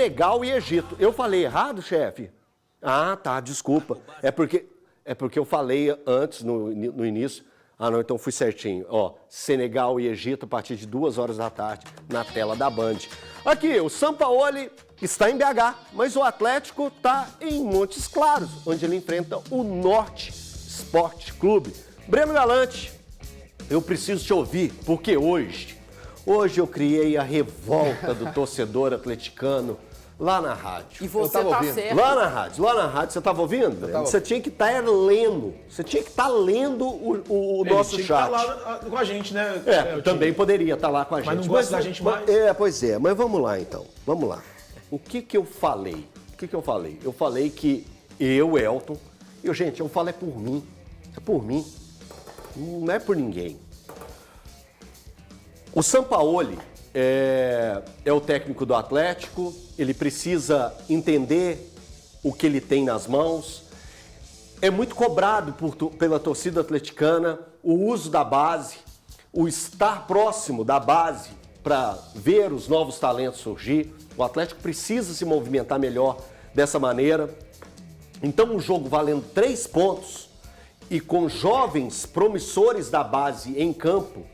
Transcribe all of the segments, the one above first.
Senegal e Egito. Eu falei errado, chefe? Ah, tá, desculpa. É porque eu falei antes, no início. Ah, não, então fui certinho. Ó, Senegal e Egito a partir de 2 horas da tarde na tela da Band. Aqui, o Sampaoli está em BH, mas o Atlético está em Montes Claros, onde ele enfrenta o Norte Esporte Clube. Breno Galante, eu preciso te ouvir, porque hoje eu criei a revolta do torcedor atleticano lá na rádio. E você tá certo. Lá na rádio, você estava ouvindo? Você tinha que estar lendo. Você tinha que estar lendo o nosso chat. Ele tinha que estar lá com a gente, né? Também poderia estar lá com a gente. Mas não gosta da gente mais. Pois é. Mas vamos lá, então. Vamos lá. O que eu falei? Eu falei que eu, Elton... Gente, eu falo é por mim. É por mim. Não é por ninguém. O Sampaoli é o técnico do Atlético, ele precisa entender o que ele tem nas mãos. É muito cobrado pela torcida atleticana o uso da base, o estar próximo da base para ver os novos talentos surgir. O Atlético precisa se movimentar melhor dessa maneira. Então, um jogo valendo 3 pontos e com jovens promissores da base em campo,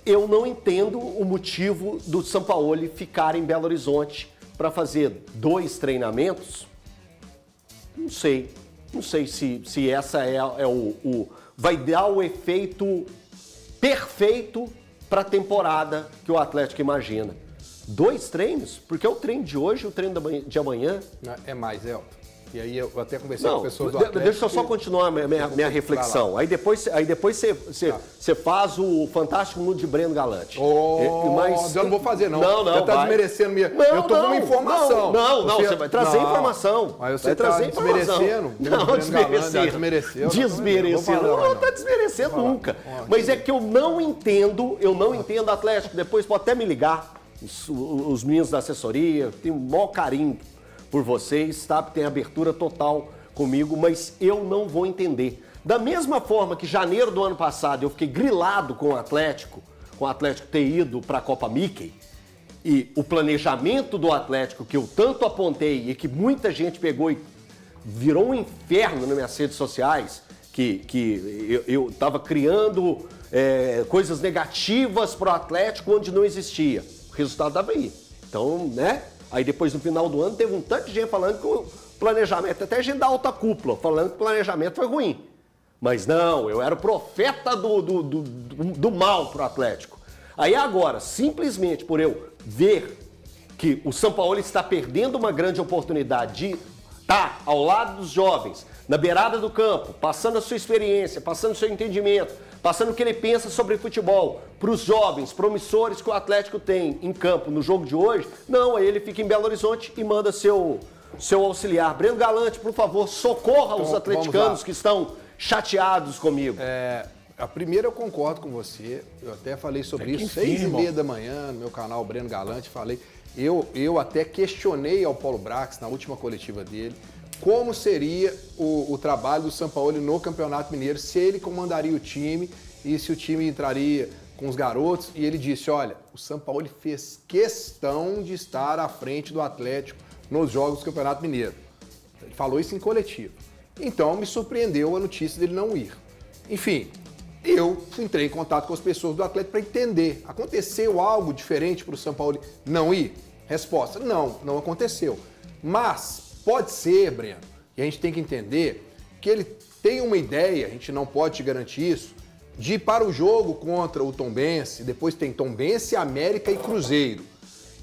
eu não entendo o motivo do Sampaoli ficar em Belo Horizonte para fazer 2 treinamentos. Não sei se essa vai dar o efeito perfeito para a temporada que o Atlético imagina. 2 treinos? Porque é o treino de hoje e o treino de amanhã. É mais, Elton. E aí eu até conversei com pessoas do Atlético. Deixa eu só continuar a minha reflexão. Aí depois você faz o Fantástico Mundo de Breno Galante. Mas eu não vou fazer, não. Não, você está desmerecendo minha... Eu tô com uma informação. Você vai trazer informação. Mas você está desmerecendo. Não, desmerecendo. Não está desmerecendo nunca. Mas é que eu não entendo Atlético. Depois pode até me ligar, os meninos da assessoria, tenho o maior carinho por vocês, tá? Tem abertura total comigo, mas eu não vou entender. Da mesma forma que janeiro do ano passado eu fiquei grilado com o Atlético ter ido para a Copa Mickey, e o planejamento do Atlético que eu tanto apontei e que muita gente pegou e virou um inferno nas minhas redes sociais, que eu estava criando coisas negativas para o Atlético onde não existia. O resultado estava aí. Então, né? Aí depois, no final do ano, teve um tanto de gente falando que o planejamento, até gente da alta cúpula, falando que o planejamento foi ruim. Mas não, eu era o profeta do mal pro Atlético. Aí agora, simplesmente por eu ver que o Sampaoli está perdendo uma grande oportunidade de estar ao lado dos jovens, na beirada do campo, passando a sua experiência, passando o seu entendimento, passando o que ele pensa sobre futebol para os jovens promissores que o Atlético tem em campo no jogo de hoje, não, aí ele fica em Belo Horizonte e manda seu auxiliar. Breno Galante, por favor, socorra os atleticanos que estão chateados comigo. A primeira eu concordo com você, eu até falei sobre isso, 6h30 da manhã, no meu canal Breno Galante, falei, eu até questionei ao Paulo Brax, na última coletiva dele, como seria o trabalho do Sampaoli no Campeonato Mineiro, se ele comandaria o time e se o time entraria com os garotos. E ele disse, olha, o Sampaoli fez questão de estar à frente do Atlético nos jogos do Campeonato Mineiro. Ele falou isso em coletivo. Então me surpreendeu a notícia dele não ir. Enfim, eu entrei em contato com as pessoas do Atlético para entender. Aconteceu algo diferente para o Sampaoli não ir? Resposta, não aconteceu. Mas pode ser, Breno, e a gente tem que entender que ele tem uma ideia, a gente não pode te garantir isso, de ir para o jogo contra o Tombense, depois tem Tombense, América e Cruzeiro.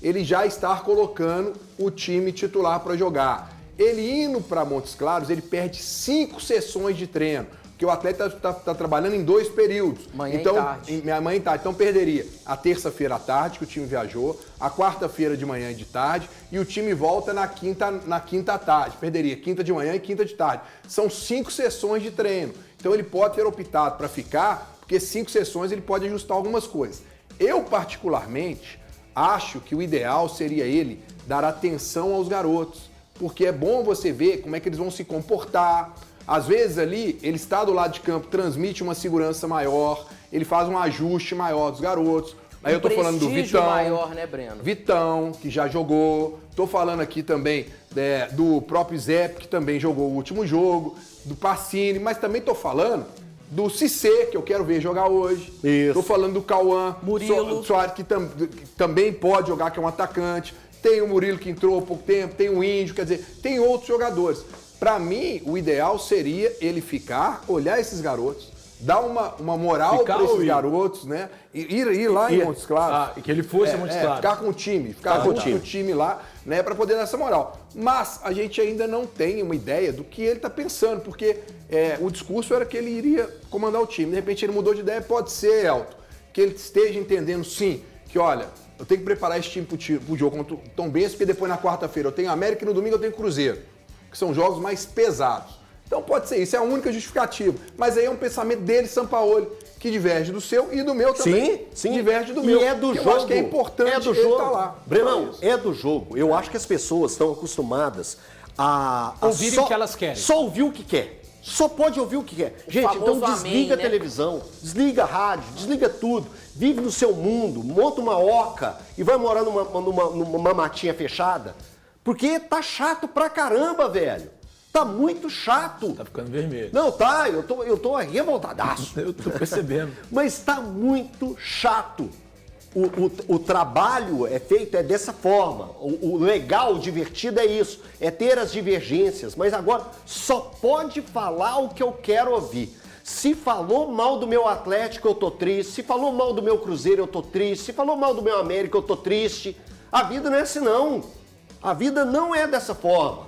Ele já está colocando o time titular para jogar. Ele indo para Montes Claros, ele perde 5 sessões de treino, porque o atleta está trabalhando em 2 períodos. Manhã e tarde. Manhã e tarde. Então perderia a terça-feira à tarde, que o time viajou, a quarta-feira de manhã e de tarde, e o time volta na quinta à tarde. Perderia quinta de manhã e quinta de tarde. São 5 sessões de treino. Então ele pode ter optado para ficar, porque 5 sessões ele pode ajustar algumas coisas. Eu, particularmente, acho que o ideal seria ele dar atenção aos garotos, porque é bom você ver como é que eles vão se comportar. Às vezes ali, ele está do lado de campo, transmite uma segurança maior, ele faz um ajuste maior dos garotos. Aí eu tô falando do Vitão. Maior, né, Breno? Vitão, que já jogou. Tô falando aqui também do próprio Zé, que também jogou o último jogo. Do Pacini, mas também tô falando do Cissé, que eu quero ver jogar hoje. Isso. Tô falando do Cauã. Murilo. Soares, que também pode jogar, que é um atacante. Tem o Murilo, que entrou há pouco tempo. Tem o Índio, quer dizer, tem outros jogadores. Para mim, o ideal seria ele ficar, olhar esses garotos, dar uma moral para esses garotos, né? Ir lá em Montes Claros. Que ele fosse em Montes Claros. Ficar com o time, ficar com o time lá, né? Para poder dar essa moral. Mas a gente ainda não tem uma ideia do que ele está pensando, porque o discurso era que ele iria comandar o time. De repente ele mudou de ideia, pode ser, Elton, que ele esteja entendendo sim, que olha, eu tenho que preparar esse time pro jogo contra o Tombense, porque depois na quarta-feira eu tenho América e no domingo eu tenho Cruzeiro, que são jogos mais pesados. Então pode ser isso, é a única justificativa. Mas aí é um pensamento dele, Sampaoli, que diverge do seu e do meu também. Sim. Diverge do meu. E é do jogo. Eu acho que é importante ele estar lá. Brenão, é do jogo. Eu acho que as pessoas estão acostumadas a ouvirem o que elas querem. Só ouvir o que quer. Só pode ouvir o que quer. Gente, então desliga a televisão, desliga a rádio, desliga tudo. Vive no seu mundo, monta uma oca e vai morar numa matinha fechada. Porque tá chato pra caramba, velho. Tá muito chato. Tá ficando vermelho. Não, tá, eu tô revoltadaço. Eu tô percebendo. Mas tá muito chato. O trabalho é feito dessa forma. O legal, o divertido é isso. É ter as divergências. Mas agora só pode falar o que eu quero ouvir. Se falou mal do meu Atlético, eu tô triste. Se falou mal do meu Cruzeiro, eu tô triste. Se falou mal do meu América, eu tô triste. A vida não é assim, não. A vida não é dessa forma.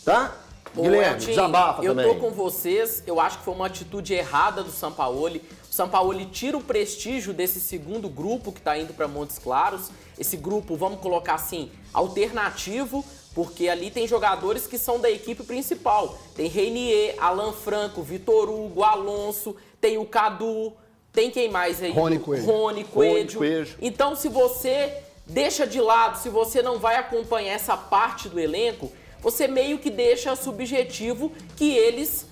Tá? Guilherme, desabafa também. Eu tô com vocês, eu acho que foi uma atitude errada do Sampaoli. O Sampaoli tira o prestígio desse segundo grupo que tá indo para Montes Claros. Esse grupo, vamos colocar assim, alternativo, porque ali tem jogadores que são da equipe principal. Tem Reinier, Alan Franco, Vitor Hugo, Alonso, tem o Cadu, tem quem mais aí? Rony Coelho. Então, se você deixa de lado, se você não vai acompanhar essa parte do elenco, você meio que deixa subjetivo que eles,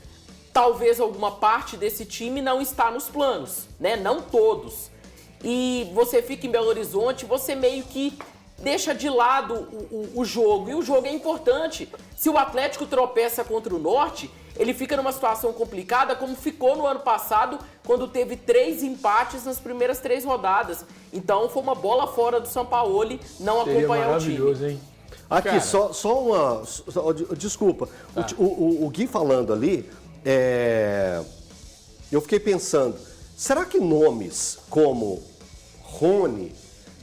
talvez alguma parte desse time não está nos planos, né? Não todos. E você fica em Belo Horizonte, você meio que deixa de lado o jogo. E o jogo é importante. Se o Atlético tropeça contra o Norte, ele fica numa situação complicada, como ficou no ano passado, quando teve 3 empates nas primeiras 3 rodadas. Então foi uma bola fora do Sampaoli não acompanhar o time. Maravilhoso, hein? Aqui, Cara, só uma... Desculpa. Tá. O Gui falando ali, eu fiquei pensando, será que nomes como Rony,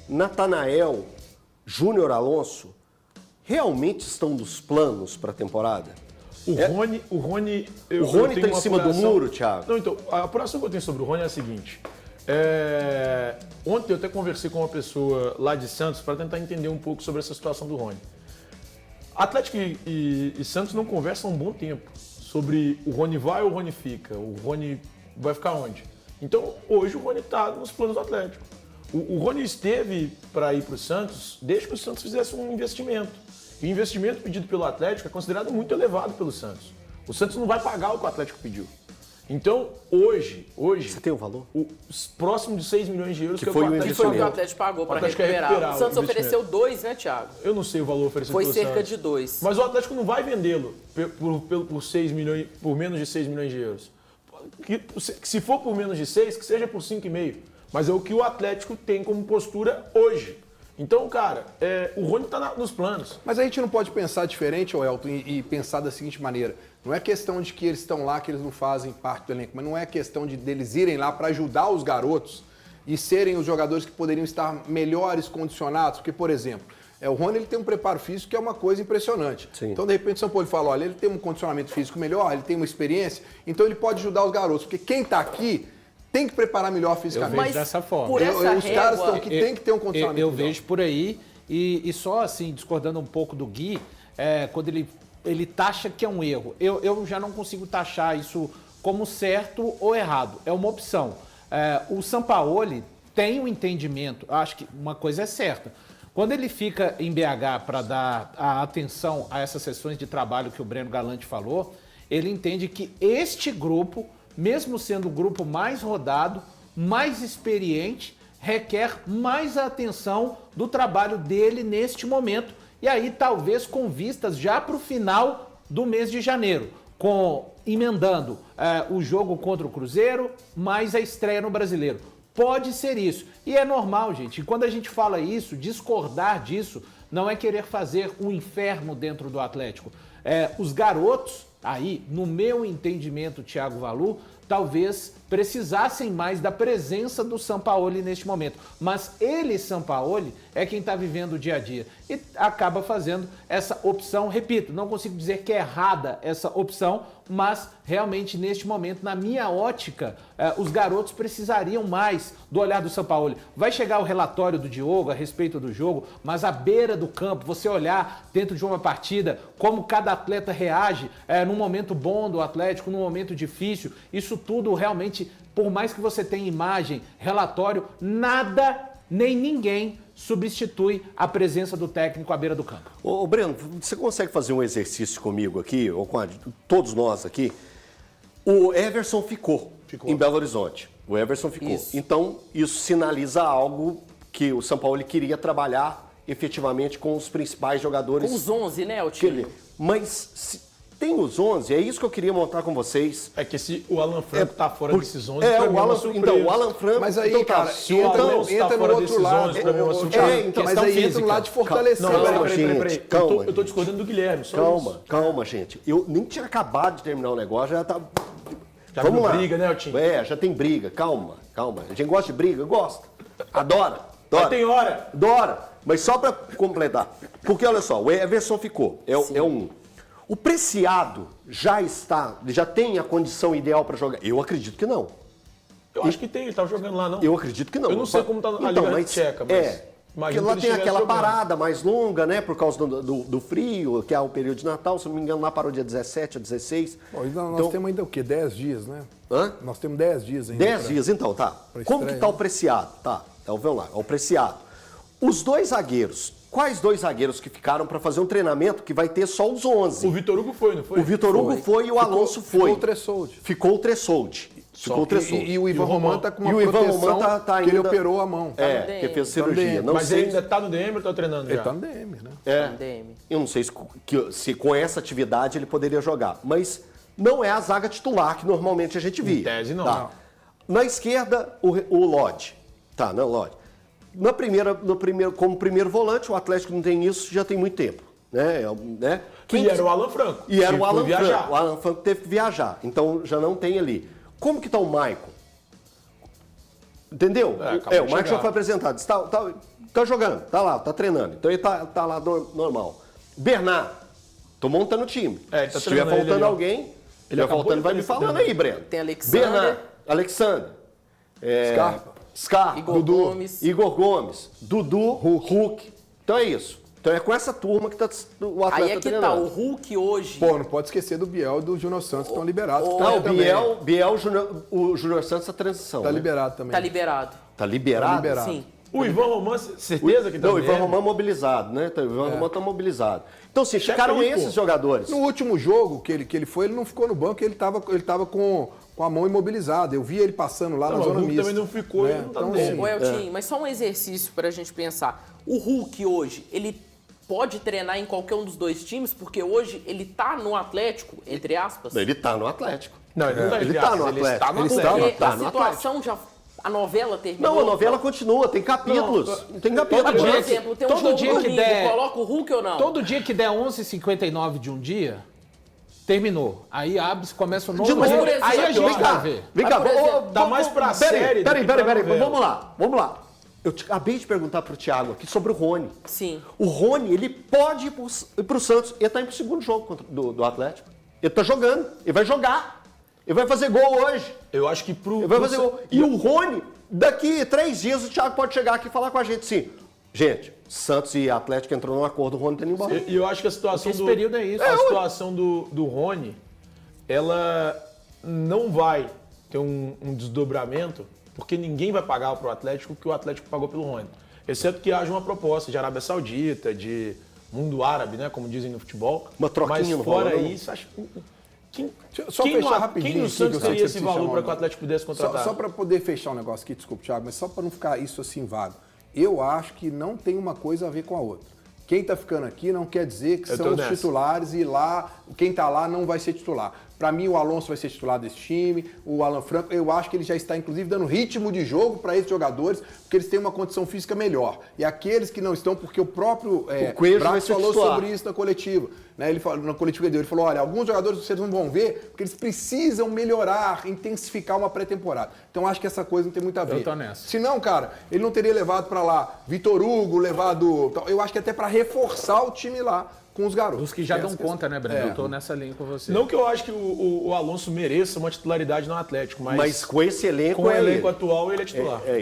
Natanael, Júnior Alonso, realmente estão nos planos para a temporada? O Rony tá em cima do muro, Thiago? Não, então, a apuração que eu tenho sobre o Rony é a seguinte. Ontem eu até conversei com uma pessoa lá de Santos para tentar entender um pouco sobre essa situação do Rony. Atlético e Santos não conversam há um bom tempo sobre o Rony vai ou o Rony fica, o Rony vai ficar onde. Então, hoje o Rony está nos planos do Atlético. O Rony esteve para ir para o Santos desde que o Santos fizesse um investimento. E o investimento pedido pelo Atlético é considerado muito elevado pelo Santos. O Santos não vai pagar o que o Atlético pediu. Então, hoje... Você tem o valor? Próximo de 6 milhões de euros que foi o Que foi o que o Atlético pagou para recuperar. O Santos ofereceu 2, né, Thiago? Eu não sei o valor oferecido Foi pelo cerca Santos. de 2. Mas o Atlético não vai vendê-lo por 6 milhões, por menos de 6 milhões de euros. Que se for por menos de 6, que seja por 5,5. Mas é o que o Atlético tem como postura hoje. Então, cara, o Rony está nos planos. Mas a gente não pode pensar diferente, Elton, e pensar da seguinte maneira. Não é questão de que eles estão lá, que eles não fazem parte do elenco, mas não é questão de deles irem lá para ajudar os garotos e serem os jogadores que poderiam estar melhores condicionados. Porque, por exemplo, o Rony ele tem um preparo físico que é uma coisa impressionante. Sim. Então, de repente, o São Paulo fala, olha, ele tem um condicionamento físico melhor, ele tem uma experiência, então ele pode ajudar os garotos. Porque quem está aqui tem que preparar melhor fisicamente. Eu vejo dessa forma. Por essa os caras estão aqui, tem que ter um condicionamento Eu melhor. vejo por aí, e só assim, discordando um pouco do Gui, quando ele taxa que é um erro. Eu já não consigo taxar isso como certo ou errado. É uma opção. O Sampaoli tem um entendimento, acho que uma coisa é certa. Quando ele fica em BH para dar a atenção a essas sessões de trabalho que o Breno Galante falou, ele entende que este grupo, mesmo sendo o grupo mais rodado, mais experiente, requer mais a atenção do trabalho dele neste momento. E aí, talvez com vistas já para o final do mês de janeiro, emendando o jogo contra o Cruzeiro, mais a estreia no Brasileiro. Pode ser isso. E é normal, gente. E quando a gente fala isso, discordar disso, não é querer fazer um inferno dentro do Atlético. Os garotos, aí, no meu entendimento, Thiago Valu, talvez precisassem mais da presença do Sampaoli neste momento. Mas ele, Sampaoli, é quem está vivendo o dia a dia e acaba fazendo essa opção. Repito, não consigo dizer que é errada essa opção, mas realmente neste momento, na minha ótica, os garotos precisariam mais do olhar do Sampaoli. Vai chegar o relatório do Diogo a respeito do jogo, mas à beira do campo, você olhar dentro de uma partida, como cada atleta reage num momento bom do Atlético, num momento difícil, isso tudo realmente, por mais que você tenha imagem, relatório, nada nem ninguém substitui a presença do técnico à beira do campo. Ô Breno, você consegue fazer um exercício comigo aqui, ou com todos nós aqui? O Everson ficou em Belo Horizonte. O Everson ficou. Isso. Então, isso sinaliza algo que o São Paulo queria trabalhar efetivamente com os principais jogadores. Com os 11, né, o time? Mas tem os 11, é isso que eu queria montar com vocês. É que se o Alan Franco tá fora desses 11, o o Alan Franco... Mas aí, então, cara, se o Alonso entra tá no fora outro desses lado. 11, pra mim é uma surpresa. então, mas questão aí entra física. no lado de fortalecer. Não, peraí. Calma, Eu tô discordando do Guilherme, só isso. Calma, gente. Eu nem tinha acabado de terminar o negócio, já tá... Já Vamos viu lá. briga, né, Otinho? Já tem briga. Calma. A gente gosta de briga? Gosta. Adora. Mas tem hora. Adora. Mas só para completar. Porque, olha só, o Everson ficou. É um. O Preciado já tem a condição ideal para jogar? Eu acredito que não. Eu acho que tem, ele tava jogando lá, não? Eu acredito que não. Eu não sei como tá a Liga Tcheca, mas... Porque lá tem aquela parada mais longa, né? Por causa do frio, que é o período de Natal. Se não me engano, lá parou dia 17 a 16. Bom, nós temos ainda o quê? 10 dias, né? Hã? Nós temos 10 dias ainda. 10 dias, então, tá. Como que tá o Preciado? Tá, então vamos lá, o Preciado. Os dois zagueiros, quais dois zagueiros que ficaram para fazer um treinamento que vai ter só os 11? O Vitor Hugo foi, não foi? O Vitor Hugo foi e o Alonso foi. Ficou o Tressoldi. Ficou o Tressoldi. E o Ivan Roman tá com uma proteção tá ainda... que ele operou a mão. Que fez cirurgia. Não Mas sei ele ainda tá no DM ou tá treinando já? Ele tá no DM, né? Tá no DM. Eu não sei se com essa atividade ele poderia jogar. Mas não é a zaga titular que normalmente a gente via. Em tese, não. Tá. Na esquerda, o Lodge. Tá, não, Lodge. Como primeiro volante, o Atlético não tem isso já tem muito tempo. E era o Alan Franco. E era o Alan Franco. O Alan Franco teve que viajar. Então já não tem ali. Como que tá o Maicon? Entendeu? O Maicon já foi apresentado. Tá jogando, tá lá, tá treinando. Então ele tá lá normal. Bernard, tô montando o time. Ele tá Se estiver faltando alguém, ele vai faltando, vai me falando aí, Breno. Tem Alexander. Bernard, Alexander. Scarpa. Igor Gomes. Dudu, Hulk. Então é isso. Então é com essa turma que o atleta aí é que treinando. tá, o Hulk hoje... Pô, não pode esquecer do Biel e do Júnior Santos, que estão liberados. Biel, o Júnior Santos, a transição. Tá liberado também. Tá liberado. Tá liberado? Sim. O Ivan Roman, certeza que tá Não, o Ivan Roman mobilizado, né? O Ivan Roman tá mobilizado. Então, assim, ficaram esses jogadores. No último jogo que ele foi, ele não ficou no banco, ele tava com a mão imobilizada. Eu vi ele passando lá na zona mista. O Hulk também não ficou, ele não tá então, dentro. Eltinho, mas só um exercício pra gente pensar. O Hulk hoje, ele pode treinar em qualquer um dos dois times, porque hoje ele tá no Atlético, entre aspas. Ele tá no Atlético. Não, ele não tá Ele tá no Atlético. Porque a situação já... A novela terminou. Não, a novela continua, tem capítulos. Tem capítulos. Por exemplo, tem um todo jogo dia que domingo, der- coloca o Hulk ou não? Todo dia que der 11h59 de um dia, terminou. Aí abre, começa o novo. Mas, por exemplo, aí a gente vem cá. vai ver. Vem cá, Mas, por exemplo, dá mais pra série do Peraí, que pra novela. vamos lá. Eu acabei de perguntar pro Thiago aqui sobre o Rony. Sim. O Rony, ele pode ir pro Santos. Ele tá indo pro segundo jogo do Atlético. Ele tá jogando, ele vai jogar. Ele vai fazer gol hoje. Eu acho que pro... Ele vai fazer gol. E o Rony, daqui 3 dias, o Thiago pode chegar aqui e falar com a gente assim, gente, Santos e Atlético entrou num acordo, o Rony tá indo embora. E eu acho que a situação Esse período é isso. A situação do Rony, ela não vai ter um desdobramento, porque ninguém vai pagar pro Atlético o que o Atlético pagou pelo Rony. Exceto que haja uma proposta de Arábia Saudita, de mundo árabe, né, como dizem no futebol. Uma troquinha Mas no fora valor. isso, acho que Só fechar rapidinho. Quem no Santos teria esse valor chamar para que o Atlético pudesse contratar? Só para poder fechar um negócio aqui, desculpa, Thiago, mas só para não ficar isso assim vago. Eu acho que não tem uma coisa a ver com a outra. Quem está ficando aqui não quer dizer que são os titulares e lá, quem está lá não vai ser titular. Para mim, o Alonso vai ser titular desse time, o Alan Franco, eu acho que ele já está, inclusive, dando ritmo de jogo para esses jogadores, porque eles têm uma condição física melhor. E aqueles que não estão, porque o próprio Brax falou sobre isso na coletiva. Né? Ele falou, na coletiva dele, ele falou, olha, alguns jogadores vocês não vão ver, porque eles precisam melhorar, intensificar uma pré-temporada. Então, acho que essa coisa não tem muito a ver. Eu tô nessa. Se não, cara, ele não teria levado para lá Vitor Hugo, levado... Eu acho que até para reforçar o time lá, com os garotos. Os que já dão conta, né, Breno? Eu tô nessa linha com você. Não que eu acho que o Alonso mereça uma titularidade no Atlético, mas com esse elenco, com o elenco atual, ele é titular. É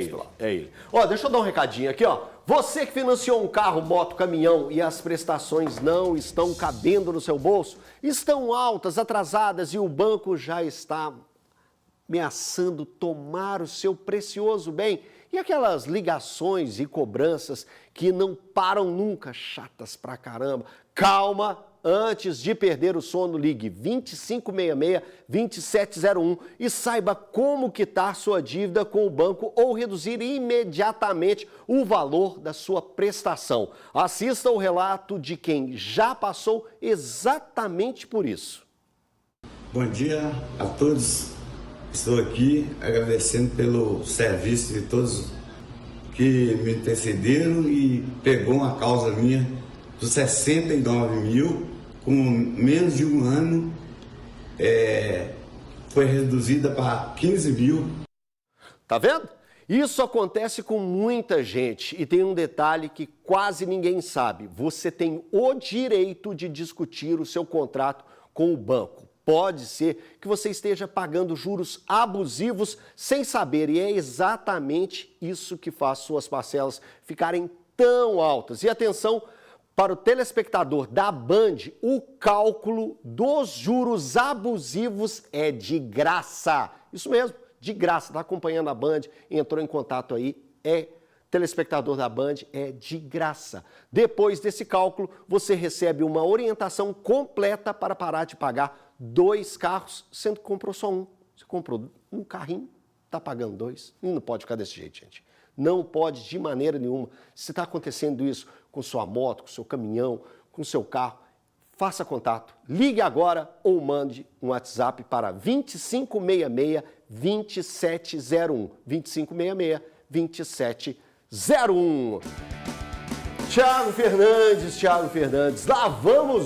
ele. Ó, deixa eu dar um recadinho aqui, ó. Você que financiou um carro, moto, caminhão e as prestações não estão cabendo no seu bolso, estão altas, atrasadas e o banco já está ameaçando tomar o seu precioso bem. E aquelas ligações e cobranças que não param nunca, chatas pra caramba. Calma, antes de perder o sono, ligue 2566-2701 e saiba como quitar sua dívida com o banco ou reduzir imediatamente o valor da sua prestação. Assista o relato de quem já passou exatamente por isso. Bom dia a todos. Estou aqui agradecendo pelo serviço de todos que me antecederam e pegou uma causa minha dos 69 mil, com menos de um ano, foi reduzida para 15 mil. Tá vendo? Isso acontece com muita gente e tem um detalhe que quase ninguém sabe. Você tem o direito de discutir o seu contrato com o banco. Pode ser que você esteja pagando juros abusivos sem saber, e é exatamente isso que faz suas parcelas ficarem tão altas. E atenção, para o telespectador da Band, o cálculo dos juros abusivos é de graça. Isso mesmo, de graça. Está acompanhando a Band, entrou em contato aí, telespectador da Band, é de graça. Depois desse cálculo, você recebe uma orientação completa para parar de pagar 2 carros, sendo que comprou só um. Você comprou um carrinho, está pagando 2. E não pode ficar desse jeito, gente. Não pode de maneira nenhuma. Se está acontecendo isso com sua moto, com seu caminhão, com seu carro, faça contato. Ligue agora ou mande um WhatsApp para 2566-2701. 2566-2701. Thiago Fernandes, lá vamos